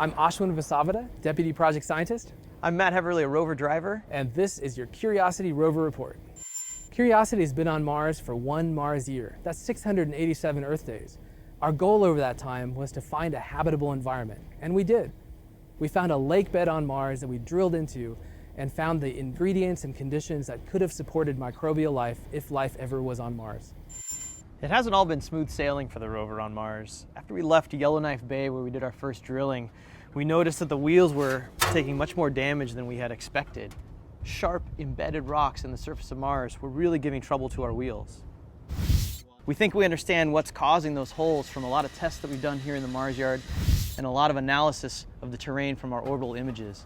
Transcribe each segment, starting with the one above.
I'm Ashwin Vasavada, Deputy Project Scientist. I'm Matt Heverly, a Rover driver. And this is your Curiosity Rover Report. Curiosity has been on Mars for one Mars year. That's 687 Earth days. Our goal over that time was to find a habitable environment, and we did. We found a lake bed on Mars that we drilled into and found the ingredients and conditions that could have supported microbial life if life ever was on Mars. It hasn't all been smooth sailing for the rover on Mars. After we left Yellowknife Bay, where we did our first drilling, we noticed that the wheels were taking much more damage than we had expected. Sharp, embedded rocks in the surface of Mars were really giving trouble to our wheels. We think we understand what's causing those holes from a lot of tests that we've done here in the Mars yard and a lot of analysis of the terrain from our orbital images.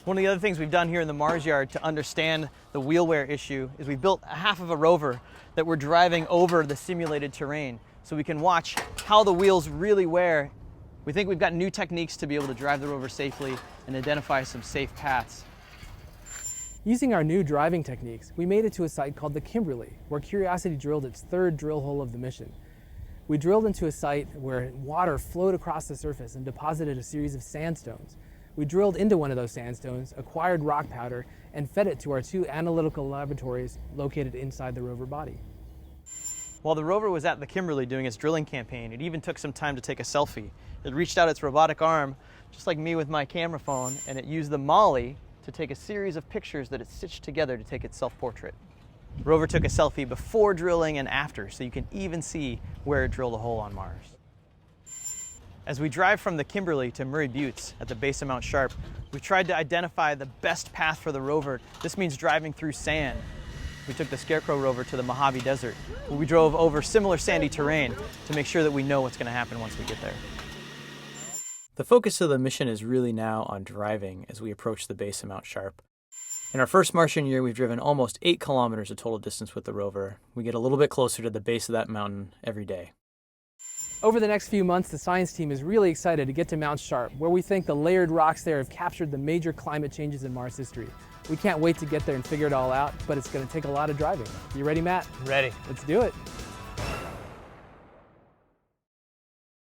One of the other things we've done here in the Mars yard to understand the wheel wear issue is we built a half of a rover that we're driving over the simulated terrain so we can watch how the wheels really wear. We think we've got new techniques to be able to drive the rover safely and identify some safe paths. Using our new driving techniques, we made it to a site called the Kimberley, where Curiosity drilled its third drill hole of the mission. We drilled into a site where water flowed across the surface and deposited a series of sandstones. We drilled into one of those sandstones, acquired rock powder, and fed it to our two analytical laboratories located inside the rover body. While the rover was at the Kimberley doing its drilling campaign, it even took some time to take a selfie. It reached out its robotic arm, just like me with my camera phone, and it used the Molly to take a series of pictures that it stitched together to take its self-portrait. The rover took a selfie before drilling and after, so you can even see where it drilled a hole on Mars. As we drive from the Kimberley to Murray Buttes at the base of Mount Sharp, we tried to identify the best path for the rover. This means driving through sand. We took the Scarecrow rover to the Mojave Desert, where we drove over similar sandy terrain to make sure that we know what's going to happen once we get there. The focus of the mission is really now on driving as we approach the base of Mount Sharp. In our first Martian year, we've driven almost 8 kilometers of total distance with the rover. We get a little bit closer to the base of that mountain every day. Over the next few months, the science team is really excited to get to Mount Sharp, where we think the layered rocks there have captured the major climate changes in Mars history. We can't wait to get there and figure it all out, but it's going to take a lot of driving. You ready, Matt? Ready. Let's do it.